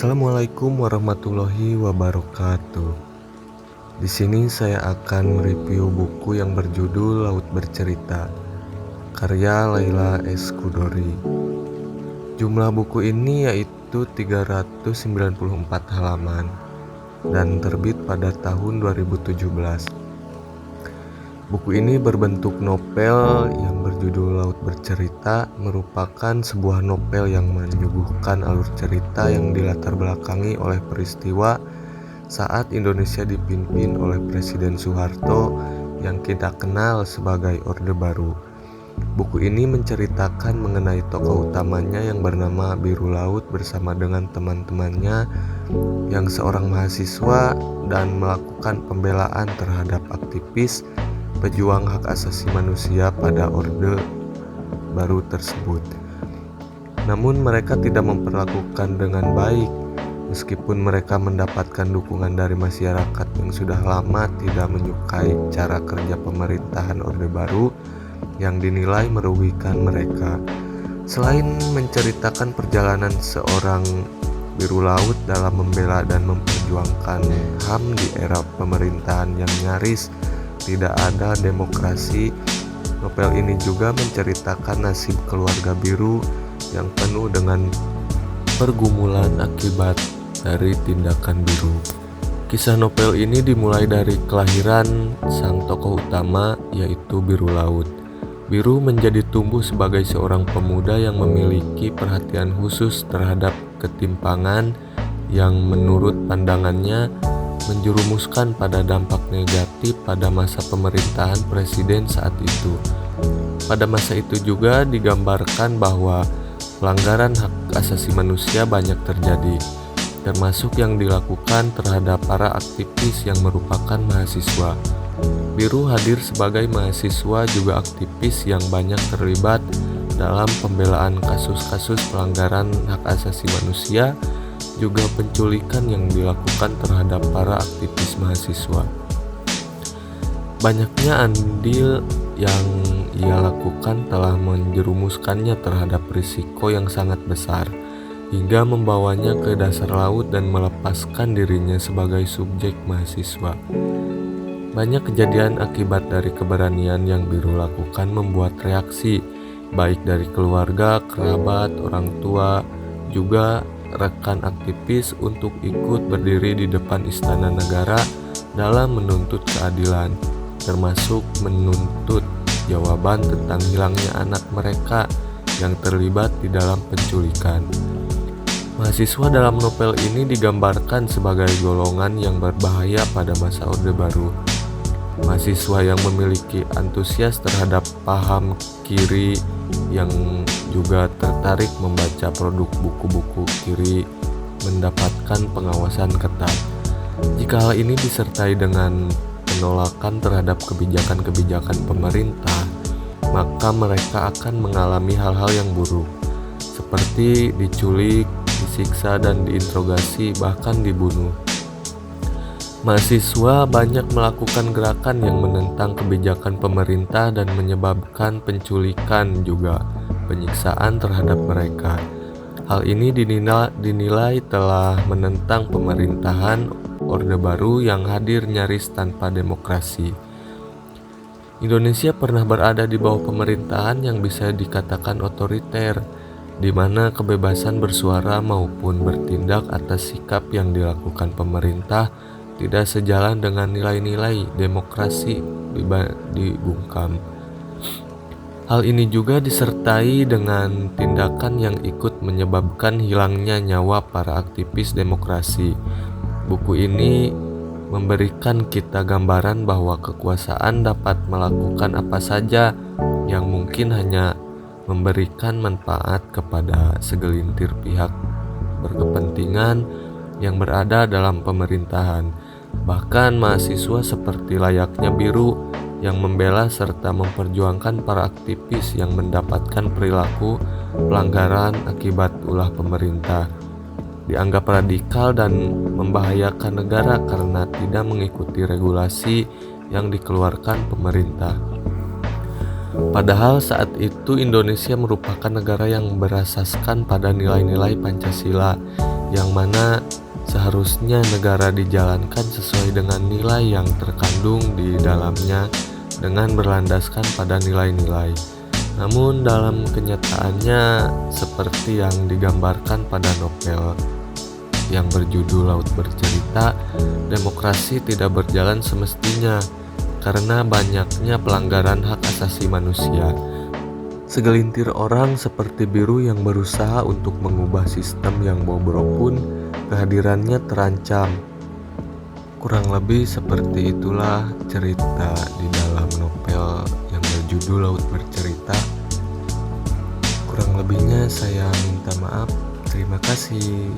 Assalamualaikum warahmatullahi wabarakatuh. Di sini saya akan mereview buku yang berjudul Laut Bercerita, karya Laila S. Chudori. Jumlah buku ini yaitu 394 halaman dan terbit pada tahun 2017. Buku ini berbentuk novel yang berjudul Laut Bercerita, merupakan sebuah novel yang menyuguhkan alur cerita yang dilatar belakangi oleh peristiwa saat Indonesia dipimpin oleh Presiden Soeharto yang kita kenal sebagai Orde Baru. Buku ini menceritakan mengenai tokoh utamanya yang bernama Biru Laut bersama dengan teman-temannya yang seorang mahasiswa dan melakukan pembelaan terhadap aktivis pejuang hak asasi manusia pada Orde Baru tersebut. Namun mereka tidak memperlakukan dengan baik, meskipun mereka mendapatkan dukungan dari masyarakat yang sudah lama tidak menyukai cara kerja pemerintahan Orde Baru yang dinilai merugikan mereka. Selain menceritakan perjalanan seorang Biru Laut dalam membela dan memperjuangkan HAM di era pemerintahan yang nyaris tidak ada demokrasi, novel ini juga menceritakan nasib keluarga biru yang penuh dengan pergumulan akibat dari tindakan biru. Kisah novel ini dimulai dari kelahiran sang tokoh utama, yaitu Biru Laut. Biru menjadi tumbuh sebagai seorang pemuda yang memiliki perhatian khusus terhadap ketimpangan yang menurut pandangannya menjerumuskan pada dampak negatif pada masa pemerintahan presiden saat itu. Pada masa itu juga digambarkan bahwa pelanggaran hak asasi manusia banyak terjadi, termasuk yang dilakukan terhadap para aktivis yang merupakan mahasiswa. Biru hadir sebagai mahasiswa juga aktivis yang banyak terlibat dalam pembelaan kasus-kasus pelanggaran hak asasi manusia, juga penculikan yang dilakukan terhadap para aktivis mahasiswa. Banyaknya andil yang ia lakukan telah menjerumuskannya terhadap risiko yang sangat besar, hingga membawanya ke dasar laut dan melepaskan dirinya sebagai subjek mahasiswa. Banyak kejadian akibat dari keberanian yang Biru lakukan membuat reaksi, baik dari keluarga, kerabat, orang tua, juga rekan aktivis untuk ikut berdiri di depan Istana Negara dalam menuntut keadilan, termasuk menuntut jawaban tentang hilangnya anak mereka yang terlibat di dalam penculikan. Mahasiswa dalam novel ini digambarkan sebagai golongan yang berbahaya pada masa Orde Baru. Mahasiswa yang memiliki antusias terhadap paham kiri yang juga tertarik membaca produk buku-buku kiri mendapatkan pengawasan ketat. Jika hal ini disertai dengan penolakan terhadap kebijakan-kebijakan pemerintah, maka mereka akan mengalami hal-hal yang buruk, seperti diculik, disiksa dan diinterogasi, bahkan dibunuh. Mahasiswa banyak melakukan gerakan yang menentang kebijakan pemerintah dan menyebabkan penculikan juga penyiksaan terhadap mereka. Hal ini dinilai telah menentang pemerintahan Orde Baru yang hadir nyaris tanpa demokrasi. Indonesia pernah berada di bawah pemerintahan yang bisa dikatakan otoriter, di mana kebebasan bersuara maupun bertindak atas sikap yang dilakukan pemerintah tidak sejalan dengan nilai-nilai demokrasi dibungkam. Hal ini juga disertai dengan tindakan yang ikut menyebabkan hilangnya nyawa para aktivis demokrasi. Buku ini memberikan kita gambaran bahwa kekuasaan dapat melakukan apa saja yang mungkin hanya memberikan manfaat kepada segelintir pihak berkepentingan yang berada dalam pemerintahan. Bahkan mahasiswa seperti layaknya Biru yang membela serta memperjuangkan para aktivis yang mendapatkan perilaku pelanggaran akibat ulah pemerintah, dianggap radikal dan membahayakan negara karena tidak mengikuti regulasi yang dikeluarkan pemerintah. Padahal saat itu Indonesia merupakan negara yang berasaskan pada nilai-nilai Pancasila yang mana seharusnya negara dijalankan sesuai dengan nilai yang terkandung di dalamnya dengan berlandaskan pada nilai-nilai. Namun dalam kenyataannya seperti yang digambarkan pada novel yang berjudul Laut Bercerita, demokrasi tidak berjalan semestinya karena banyaknya pelanggaran hak asasi manusia. Segelintir orang seperti biru yang berusaha untuk mengubah sistem yang bobrok pun kehadirannya terancam. Kurang lebih seperti itulah cerita di dalam novel yang berjudul Laut Bercerita. Kurang lebihnya saya minta maaf. Terima kasih.